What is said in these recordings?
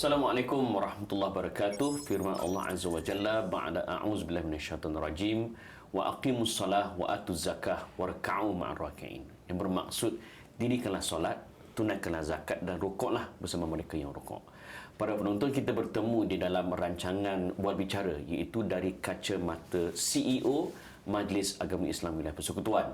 Assalamualaikum warahmatullahi wabarakatuh. Firman Allah Azza wa Jalla ba'da a'udzubillahi minasyaitonir rajim wa aqimus salah wa atuz zakah warka'u ma'ar raki'in. Yang bermaksud dirikanlah solat, tunaikanlah zakat dan rukuklah bersama mereka yang rukuk. Para penonton, kita bertemu di dalam rancangan Buat Bicara, iaitu dari kacamata CEO Majlis Agama Islam Wilayah Persekutuan.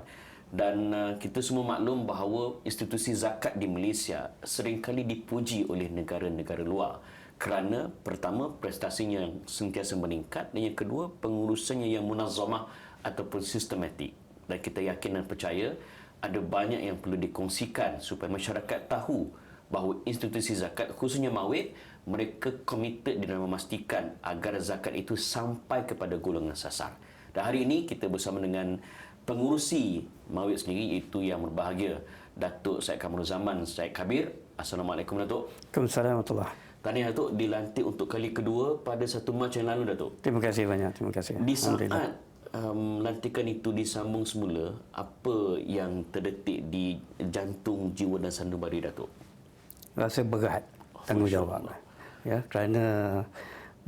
Dan kita semua maklum bahawa institusi zakat di Malaysia seringkali dipuji oleh negara-negara luar kerana pertama, prestasinya yang sentiasa meningkat, dan yang kedua, pengurusannya yang munazzamah ataupun sistematik. Dan kita yakin dan percaya ada banyak yang perlu dikongsikan supaya masyarakat tahu bahawa institusi zakat, khususnya Mawib, mereka komited di dalam memastikan agar zakat itu sampai kepada golongan sasar. Dan hari ini kita bersama dengan pengurusi Mawib sendiri, iaitu yang berbahagia Datuk Syed Kamruzaman Syed Kabir. Assalamualaikum Datuk. Waalaikumsalam warahmatullahi. Tahniah Datuk, dilantik untuk kali kedua pada 1 Mac yang lalu Datuk. Terima kasih banyak, terima kasih. Di saat lantikan itu disambung semula, apa yang terdetik di jantung, jiwa dan sanubari Datuk? Rasa berat tanggungjawab. Ya, kerana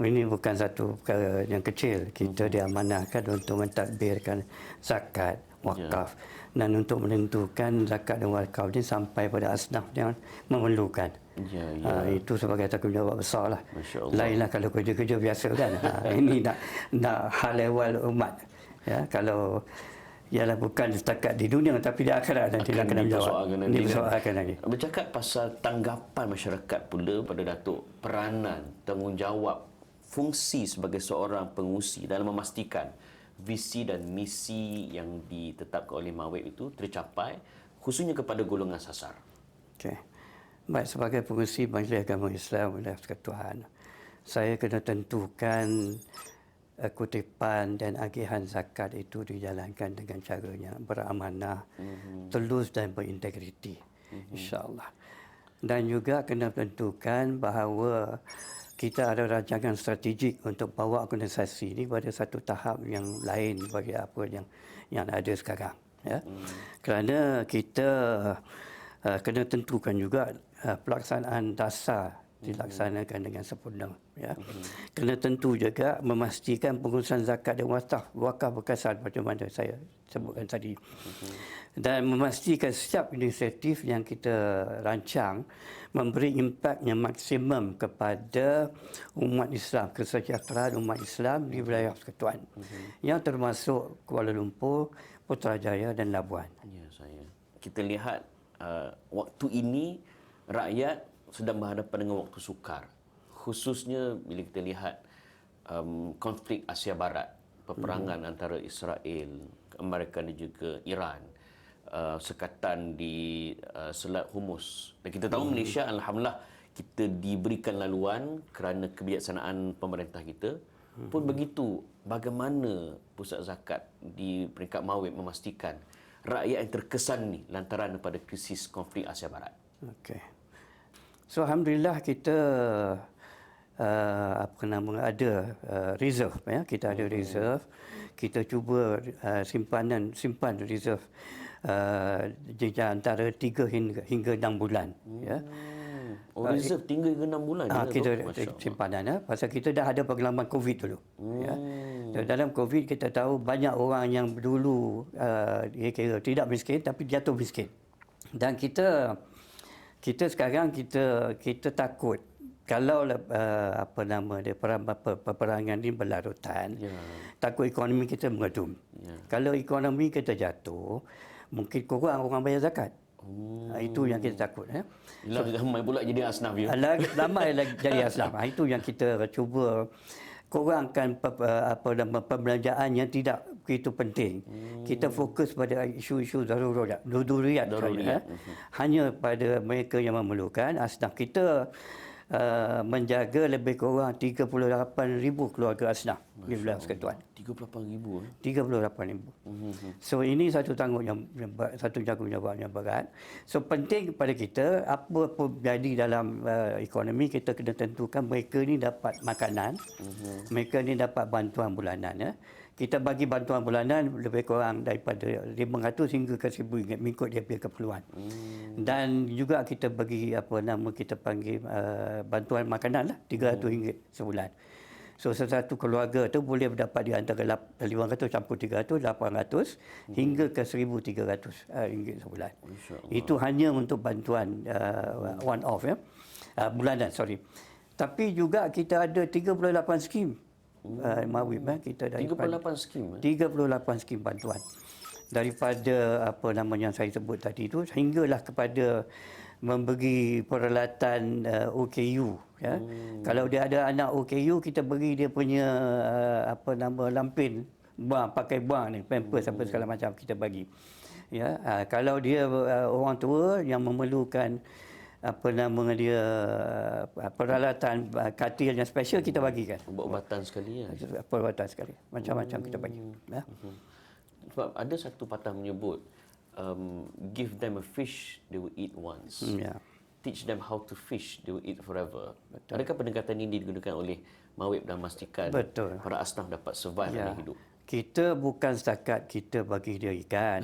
ini bukan satu perkara yang kecil. Kita diamanahkan untuk mentadbirkan zakat, wakaf, dan untuk menentukan zakat dan wakaf ini sampai pada asnaf yang memerlukan. Itu sebagai tanggungjawab besar lah. Lainlah kalau kerja-kerja biasa kan. Ini nak hal ehwal umat. Ya, kalau ialah bukan setakat di dunia tapi di akhirat nanti akan menjawab. Dipersoalkan lagi. Bercakap pasal tanggapan masyarakat pula pada Datuk, peranan, tanggungjawab, fungsi sebagai seorang pengurusi dalam memastikan visi dan misi yang ditetapkan oleh Mawib itu tercapai, khususnya kepada golongan sasar. Okey. Baik, sebagai pengurusi Majlis Agama Islam Wilayah Persekutuan, saya kena tentukan kutipan dan agihan zakat itu dijalankan dengan cara yang beramanah, telus dan berintegriti, insya-Allah. Dan juga kena tentukan bahawa kita ada rancangan strategik untuk bawa organisasi ini pada satu tahap yang lain bagi apa yang ada sekarang. Ya. Kerana kita kena tentukan juga pelaksanaan dasar dilaksanakan dengan sempurna. Ya. Kena tentu juga memastikan pengurusan zakat dan wakaf berkesan macam mana saya sebutkan tadi. Dan memastikan setiap inisiatif yang kita rancang memberi impak yang maksimum kepada umat Islam, kesejahteraan umat Islam di wilayah Persekutuan, yang termasuk Kuala Lumpur, Putrajaya dan Labuan. Ya, saya. Kita lihat waktu ini rakyat sedang berhadapan dengan waktu sukar, khususnya bila kita lihat konflik Asia Barat, peperangan antara Israel, Amerika dan juga Iran, sekatan di Selat Hormuz. Dan kita tahu Malaysia, alhamdulillah, kita diberikan laluan kerana kebijaksanaan pemerintah kita. Pun begitu, bagaimana pusat zakat di peringkat Mawib memastikan rakyat yang terkesan ni lantaran pada krisis konflik Asia Barat? Okey. So alhamdulillah kita ada reserve, ya. Kita ada reserve. Kita cuba simpan reserve antara 3 hingga 6 bulan, ya. Reserve 3 hingga 6 bulan. Kita simpanan, ya. Pasal kita dah ada pengalaman COVID dulu. Ya. Dan dalam COVID kita tahu banyak orang yang dulu kira tidak miskin tapi jatuh miskin. Dan kita sekarang kita takut kalau peperangan ini berlarutan, takut ekonomi kita mengedum. Kalau ekonomi kita jatuh, mungkin kurang orang bayar zakat. Itu yang kita takut. Ya. Ramai pula jadi asnaf. Ramai lagi jadi asnaf. Itu yang kita cuba kurangkan pembelanjaan yang tidak begitu penting. Kita fokus pada isu-isu daruriyat. Hanya pada mereka yang memerlukan. Asnaf kita menjaga lebih kurang 38,000 keluarga asnaf di wilayah Persekutuan. 38,000? 38,000. So ini satu tanggungjawab yang berat. So penting kepada kita, apa pun jadi dalam ekonomi, kita kena tentukan mereka ni dapat makanan, mereka ni dapat bantuan bulanan. Ya. kita bagi bantuan bulanan lebih kurang daripada 500 hingga ke 1,000 ringgit mengikut dia punya keperluan. Dan juga kita bagi kita panggil bantuan makanan lah 300 ringgit sebulan. So satu keluarga tu boleh mendapat di antara 500 campur 300, 800 hingga ke 1,300 ringgit sebulan. Itu hanya untuk bantuan one off bulanan, sorry. Tapi juga kita ada 38 skim Mawib kita daripada 38 skim. 38 skim bantuan. Daripada yang saya sebut tadi itu hinggalah kepada memberi peralatan OKU ya. Kalau dia ada anak OKU, kita beri dia punya lampin bang, pakai bang ni, pampers apa segala macam kita bagi. Ya, kalau dia orang tua yang memerlukan peralatan katil yang special kita bagikan. Ubat-ubatan sekali ya. Perubatan sekali. Macam-macam kita bagi. Ya. Sebab ada satu patah menyebut give them a fish they will eat once. Ya. Teach them how to fish they will eat forever. Betul. Adakah pendekatan ini digunakan oleh Mawib dan memastikan para asnaf dapat survive dalam hidup? Kita bukan setakat kita bagi dia ikan.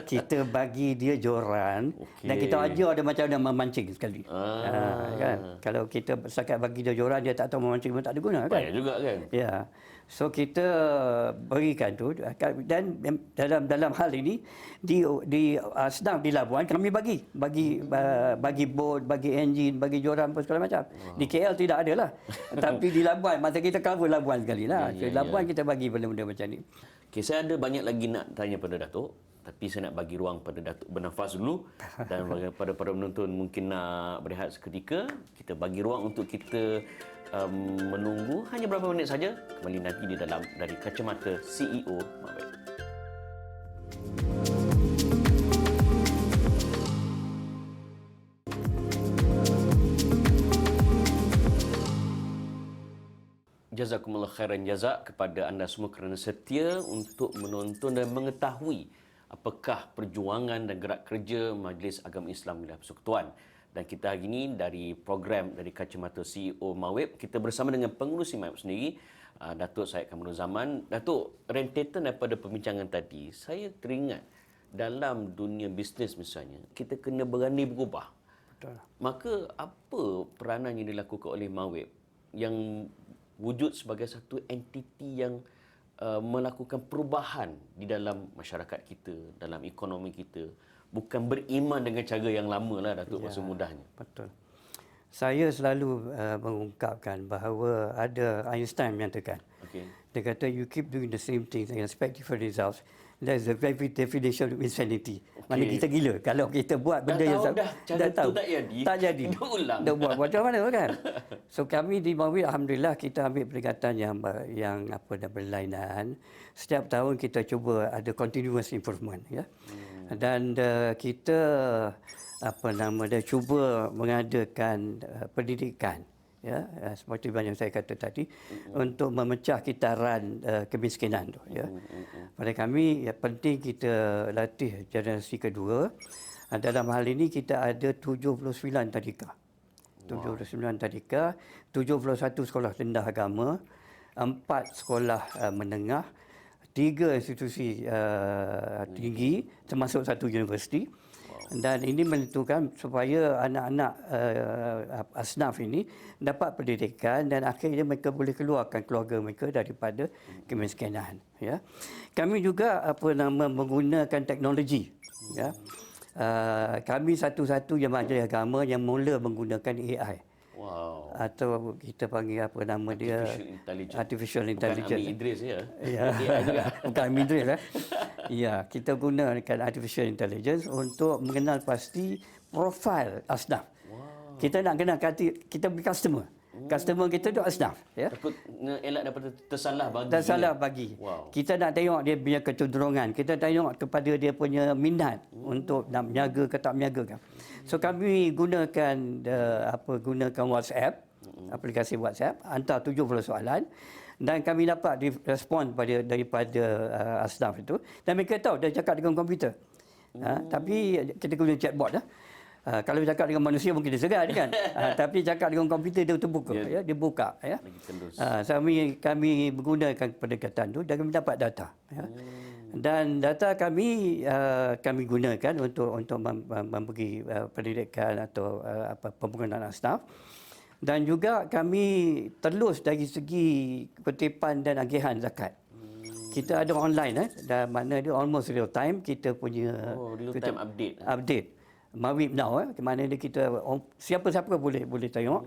Kita bagi dia joran dan kita ajar dia macam mana memancing sekali. Kan? Kalau kita setakat bagi dia joran, dia tak tahu memancing pun tak ada guna kan? Banyak juga kan? Ya. So kita berikan tu dan dalam hal ini di asnaf di Labuan kami bagi boat, bagi enjin, bagi joran apa segala macam. Di KL tidak ada lah. Tapi di Labuan masa kita cover Labuan sekali lah. Di Labuan kita bagi benda-benda macam ni. Okay, saya ada banyak lagi nak tanya pada Datuk, tapi saya nak bagi ruang pada Datuk bernafas dulu dan pada para penonton mungkin nak berehat seketika. Kita bagi ruang untuk kita menunggu hanya beberapa minit saja. Kembali nanti di dalam dari kacamata CEO Mawib. Jazakumullah khairan jazak kepada anda semua kerana setia untuk menonton dan mengetahui apakah perjuangan dan gerak kerja Majlis Agama Islam Wilayah Persekutuan. Dan kita hari ini dari program dari kacamata CEO Mawib, kita bersama dengan pengurusi Mawib sendiri, Datuk Syed Kamarul Zaman. Datuk, rentetan daripada perbincangan tadi, saya teringat dalam dunia bisnes misalnya, kita kena berani berubah. Betul. Maka apa peranan yang dilakukan oleh Mawib yang wujud sebagai satu entiti yang melakukan perubahan di dalam masyarakat kita, dalam ekonomi kita, bukan beriman dengan cara yang lama lah Datuk, masa mudahnya. Betul. Saya selalu mengungkapkan bahawa ada Einstein menyatakan, dia kata you keep doing the same things and expect different results. That's the very definition of insanity. Mana kita gila kalau kita buat benda yang dah tahu tak jadi. Dah buat macam mana kan? So kami di Mawib alhamdulillah kita ambil peringatan yang berlainan. Setiap tahun kita cuba ada continuous improvement ya. Dan kita cuba mengadakan pendidikan ya, seperti yang saya kata tadi, untuk memecah kitaran kemiskinan tu ya. Pada kami penting kita latih generasi kedua. Dalam hal ini kita ada 79 tadika. 79 tadika, 71 sekolah rendah agama, 4 sekolah menengah, 3 institusi tinggi termasuk 1 universiti. Dan ini menentukan supaya anak-anak asnaf ini dapat pendidikan dan akhirnya mereka boleh keluarkan keluarga mereka daripada kemiskinan. Ya. Kami juga menggunakan teknologi. Ya. Kami satu-satunya majlis agama yang mula menggunakan AI. Wow. Atau kita panggil Artificial Intelligence. Bukan Amin Idris ya. Ya. Bukan Amin Idris lah. Ya, kita gunakan Artificial Intelligence untuk mengenal pasti profil asnaf. Wow. Kita nak kenal kita beri customer. Customer kita tu asnaf. Ya. Takut elak daripada tersalah bagi. Tersalah bagi. Wow. Kita nak tengok dia punya kecenderungan. Kita tengok kepada dia punya minat untuk nak menjaga ke tak menjaga. So kami gunakan gunakan WhatsApp, aplikasi WhatsApp, hantar 70 soalan dan kami dapat respon daripada asnaf itu dan mereka tahu dia cakap dengan komputer. Tapi kita guna chatbot lah. Kalau cakap dengan manusia mungkin dia segan kan. Tapi cakap dengan komputer dia terbuka, ya, dia buka, ya. Kami menggunakan pendekatan tu dan kami dapat data, ya. Dan data kami gunakan untuk memberi pendidikan atau pembangunan asnaf. Dan juga kami telus dari segi kutipan dan agihan zakat. Kita ada online, dan mana dia almost real time kita punya real time update. Mawib Now, ke mana dia kita siapa-siapa boleh tengok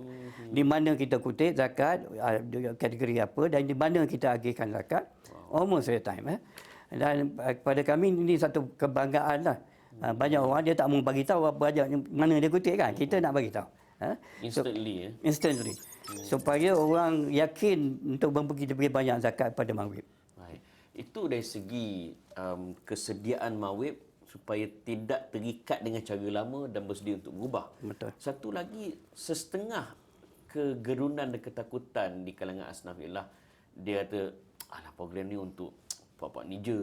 di mana kita kutip zakat, kategori apa dan di mana kita agihkan zakat. Almost real time. Dan pada kami ini satu kebanggaan lah. Banyak orang dia tak mau bagi tahu mana dia kutip kan. Kita nak bagi tahu. Instantly. Supaya orang yakin untuk memberi lebih banyak zakat pada mawib. Baik. Itu dari segi kesediaan mawib supaya tidak terikat dengan cara lama dan bersedia untuk berubah. Betul. Satu lagi, setengah kegerunan dan ketakutan di kalangan asnaf ialah dia kata, program ni untuk puak-puak ni je.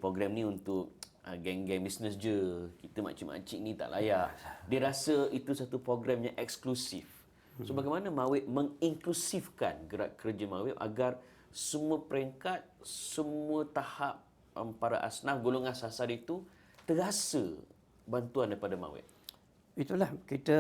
Program ni untuk geng-geng bisnes je. Kita makcik-makcik ni tak layak. Dia rasa itu satu program yang eksklusif. So bagaimana mawib menginklusifkan gerak kerja mawib agar semua peringkat, semua tahap para asnaf golongan sasar itu terasa bantuan daripada mawib? Itulah, kita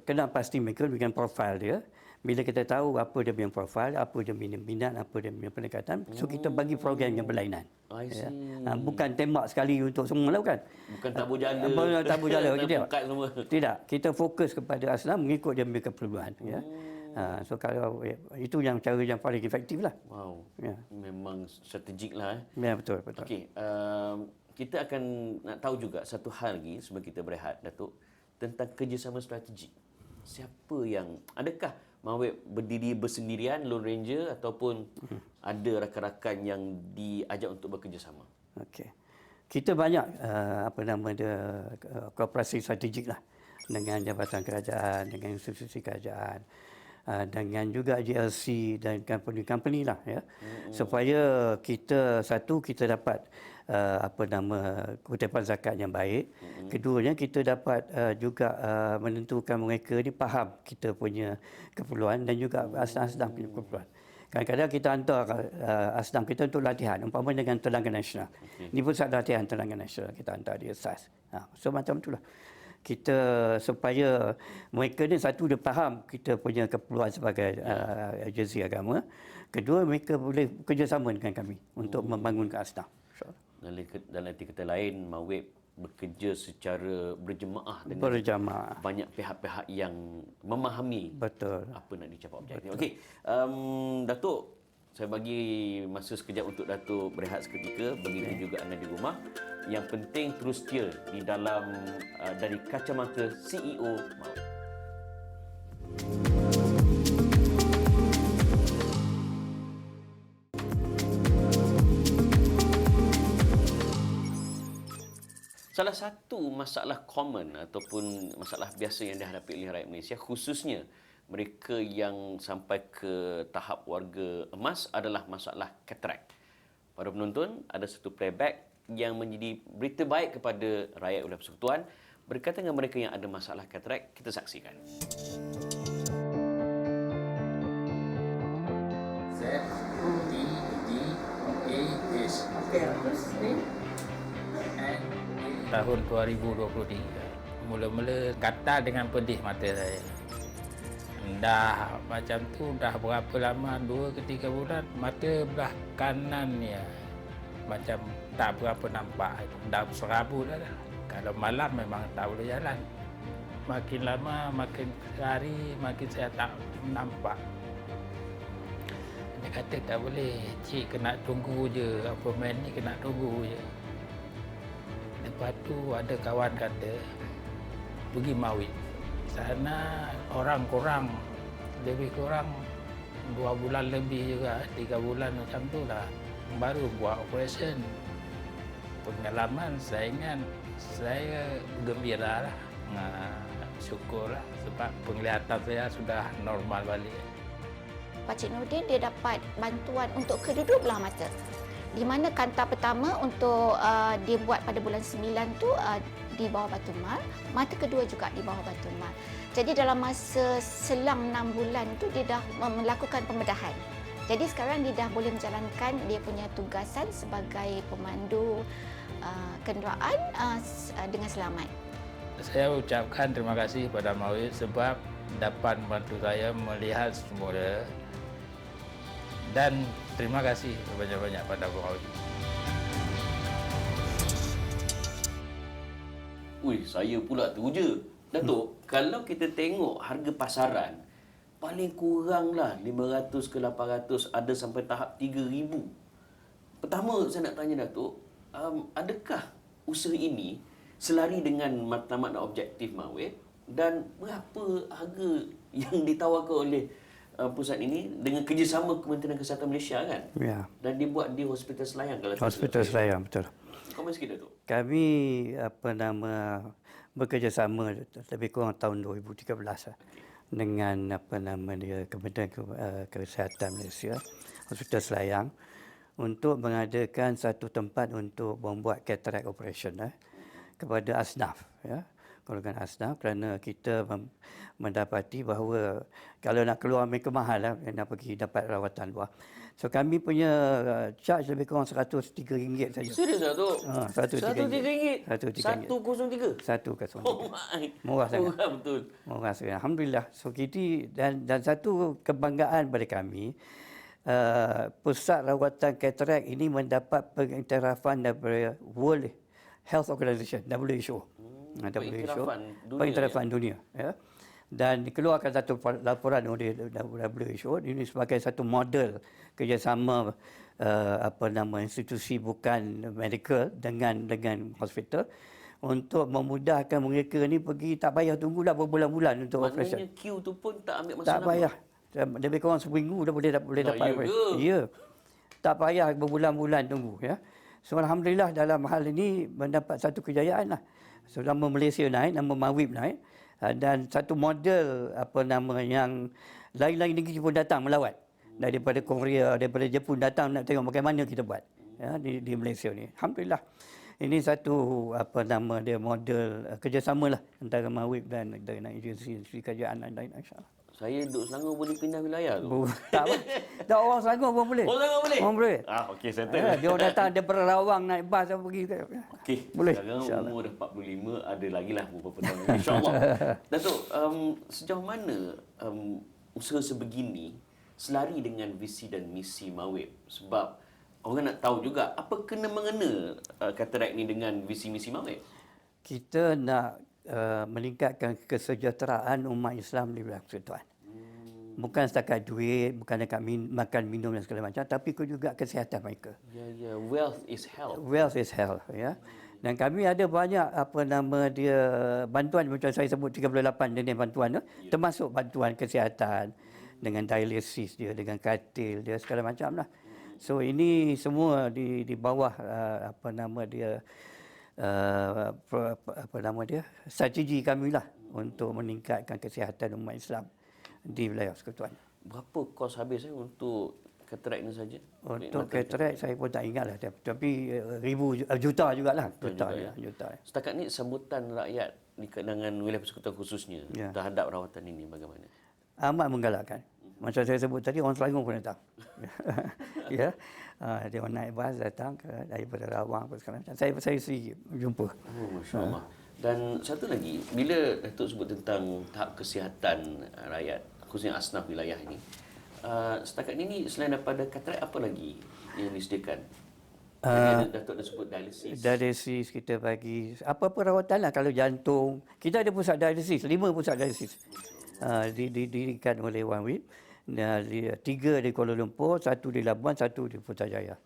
kena pasti mereka dengan profil dia. Bila kita tahu apa dia punya profil, apa dia punya minat, apa dia punya pendekatan, so kita bagi program yang berlainan. Ya. Bukan tembak sekali untuk semua lah, bukan. Bukan tabur jala. Tabur jala. Semua. Tidak, kita fokus kepada asnaf mengikut dia punya keperluan. Ya. So kalau itu yang cara yang paling efektif lah. Wow. Ya. Memang strategik lah. Ya, betul. Okey, kita akan nak tahu juga satu hal lagi sebelum kita berehat, Datuk, tentang kerjasama strategik. Siapa yang, adakah mawib berdiri bersendirian, Lone Ranger, ataupun ada rakan-rakan yang diajak untuk bekerjasama? Okey. Kita banyak kooperasi strategik lah dengan Jabatan Kerajaan, dengan institusi kerajaan, dengan juga GLC dan company-company lah, ya. Supaya kita dapat kutipan zakat yang baik. Keduanya kita dapat juga menentukan mereka ni faham kita punya keperluan dan juga asnaf punya keperluan. Kadang-kadang kita hantar asnaf kita untuk latihan, umpama dengan Tenaga Nasional. Di pusat latihan Tenaga Nasional kita hantar dia SAS. So macam itulah. Kita supaya mereka ni satu dia faham kita punya keperluan sebagai agensi agama. Kedua, mereka boleh bekerjasama dengan kami untuk membangunkan asnaf. Dalam arti kata lain, mawib bekerja secara berjemaah dengan banyak pihak-pihak yang memahami apa nak dicapai objektif. Okey, Datuk, saya bagi masa sekejap untuk Datuk berehat seketika, begitu juga anda di rumah. Yang penting terus setia di dalam dari kacamata CEO mawib. Salah satu masalah common ataupun masalah biasa yang dihadapi oleh rakyat Malaysia, khususnya mereka yang sampai ke tahap warga emas, adalah masalah katarak. Para penonton, ada satu playback yang menjadi berita baik kepada rakyat Wilayah Persekutuan berkaitan dengan mereka yang ada masalah katarak. Kita saksikan. ZEDAS. Tahun 2023 mula-mula gatal dengan pedih mata saya. Dah macam tu dah berapa lama, 2 ke 3 bulan, mata belah kanan ni macam tak berapa nampak, dah serabut dah. Kalau malam memang tak boleh jalan. Makin lama, makin hari, makin saya tak nampak. Dia kata tak boleh, cik kena tunggu je, appointment ni kena tunggu je. Lepas tu ada kawan kata, pergi Mawib. Sana orang kurang, lebih kurang 2 bulan lebih juga, 3 bulan macam tu lah. Baru buat operation. Pengalaman saya ingat, saya gembira lah. Syukurlah sebab penglihatan saya sudah normal balik. Pakcik Nordin dia dapat bantuan untuk kedua-dua belah mata. Di mana kanta pertama untuk dia buat pada bulan 9 tu di bawah Batu Mar, mata kedua juga di bawah Batu Mar. Jadi dalam masa selang 6 bulan tu dia dah melakukan pembedahan. Jadi sekarang dia dah boleh menjalankan dia punya tugasan sebagai pemandu kenderaan dengan selamat. Saya ucapkan terima kasih kepada Mawib sebab dapat membantu saya melihat semula, dan terima kasih banyak-banyak pada Mawib. Ui, saya pula teruja. Datuk, kalau kita tengok harga pasaran, paling kuranglah 500 ke 800, ada sampai tahap 3,000. Pertama, saya nak tanya Datuk, adakah usaha ini selari dengan matlamat dan objektif Mawib, dan berapa harga yang ditawarkan oleh pusat ini dengan kerjasama Kementerian Kesihatan Malaysia kan? Ya. Dan dibuat di Hospital Selayang kalau Hospital Selayang, betul. Komen sikit Datuk. Kami bekerjasama lebih kurang tahun 2013 dengan Kementerian Kesihatan Malaysia, Hospital Selayang, untuk mengadakan satu tempat untuk membuat cataract operation kepada asnaf, ya, golongan asnaf, kerana kita mendapati bahawa kalau nak keluar mereka mahal nak pergi dapat rawatan luar. So kami punya charge lebih kurang RM103 saja. Serius Datuk? RM103. RM103? 103? 103. Oh my. Murah sangat. Murah betul. Murah sangat. Alhamdulillah. So kita dan satu kebanggaan pada kami, pusat rawatan katarak ini mendapat pengiktirafan daripada World Health Organization, WHO. Pengiktirafan dunia. Ya. Dan dikeluarkan satu laporan oleh WHO ini sebagai satu model kerjasama institusi bukan medical dengan hospital untuk memudahkan mereka ni pergi, tak payah tunggulah berbulan-bulan untuk operasi. Maknanya queue tu pun tak ambil masa tak lama. Tak payah. Lebih kurang seminggu dah boleh dapat. Ya. Tak payah berbulan-bulan tunggu, ya. So alhamdulillah dalam hal ini mendapat satu kejayaan lah. So nama Malaysia naik, nama Mawib naik, dan satu model yang lain-lain negeri pun datang melawat. Daripada Korea, daripada Jepun datang nak tengok bagaimana kita buat, ya, di Malaysia ni. Alhamdulillah. Ini satu model kerjasama lah antara Mawib dan agensi kerajaan lain, insya-Allah. Saya duduk Selangor boleh pindah wilayah tu. Tak apa. Tak, orang Selangor pun boleh. Orang Selangor boleh? Orang boleh. Okey, settle. Dia orang datang daripada Rawang naik bas pergi. Okey. Boleh. Sekarang umur dah 45, ada lagi lah beberapa tahun. InsyaAllah. Datuk, sejauh mana usaha sebegini selari dengan visi dan misi Mawib? Sebab orang nak tahu juga apa kena-mengena katarak ni dengan visi misi Mawib. Kita nak meningkatkan kesejahteraan umat Islam di wilayah persekutuan. Bukan setakat duit, bukan dekat makan, minum dan segala macam, tapi juga kesihatan mereka. Ya, wealth is health. Wealth is health, ya. Dan kami ada banyak bantuan macam saya sebut 38 jenis bantuan tu, termasuk bantuan kesihatan dengan dialisis dia, dengan katil dia, segala macam lah. So ini semua di bawah strategi kami lah untuk meningkatkan kesihatan umat Islam di wilayah persekutuan. Berapa kos habis untuk katarak ini saja? Untuk katarak saya pun tak ingat lah, tapi juta jugalah. Juta. Setakat ni sambutan rakyat di kalangan wilayah persekutuan khususnya terhadap rawatan ini bagaimana? Amat menggalakkan. Macam saya sebut tadi, orang Selangor pun datang. Ya. Dia naik bas datang daripada Rawang apa segala macam. Saya sendiri jumpa. Oh, masya-Allah. Dan satu lagi, bila Datuk sebut tentang tahap kesihatan rakyat, khususnya asnaf wilayah ini, setakat ini selain daripada katarak, apa lagi yang disediakan? Datuk dah sebut dialisis. Dialisis kita bagi apa-apa rawatan lah. Kalau jantung, kita ada pusat dialisis, 5 pusat dialisis. Didirikan oleh Mawib. 3 di Kuala Lumpur, 1 di Labuan, 1 di Putrajaya.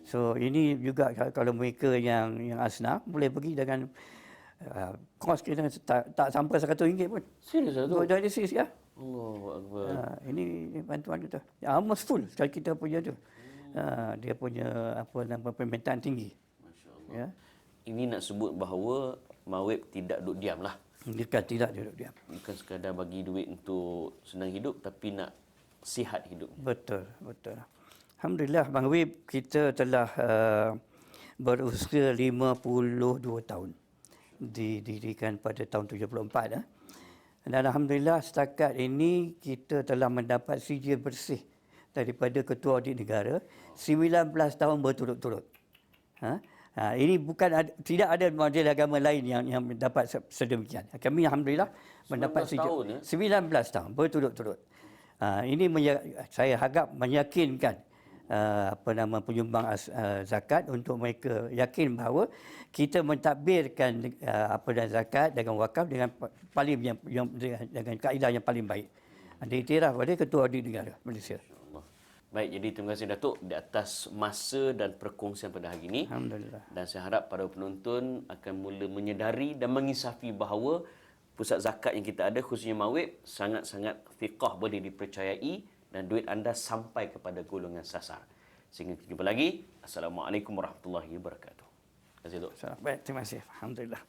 So ini juga kalau mereka yang asnaf boleh pergi dengan kos kita tak sampai RM100 pun. Serius tu? Buat dialisis ya. Allahu Akbar. Ini bantuan kita. Almost full sekali kita punya tu. Dia punya permintaan tinggi. Masya-Allah. Ya. Ini nak sebut bahawa Mawib tidak duduk diam lah. Dia tidak duduk diam. Bukan sekadar bagi duit untuk senang hidup, tapi nak sihat hidup. Betul. Alhamdulillah, Bang Wib, kita telah berusia 52 tahun. didirikan pada tahun 74. Dan alhamdulillah setakat ini kita telah mendapat sijil bersih daripada Ketua Audit Negara 19 tahun berturut-turut. Ini tidak ada majlis agama lain yang mendapat sedemikian. Kami alhamdulillah mendapat 19 19 tahun berturut-turut. Ini saya harap meyakinkan penyumbang zakat untuk mereka yakin bahawa kita mentadbirkan zakat dengan wakaf dengan dengan kaedah yang paling baik. Diiktiraf oleh Ketua Audit Negara Malaysia. Baik, jadi terima kasih Datuk di atas masa dan perkongsian pada hari ini. Alhamdulillah. Dan saya harap para penonton akan mula menyedari dan mengisafi bahawa pusat zakat yang kita ada khususnya Mawib sangat-sangat thiqah, boleh dipercayai dan duit anda sampai kepada golongan sasar. Sehingga kita jumpa lagi. Assalamualaikum warahmatullahi wabarakatuh. Terima kasih, Dok. Baik, terima kasih. Alhamdulillah.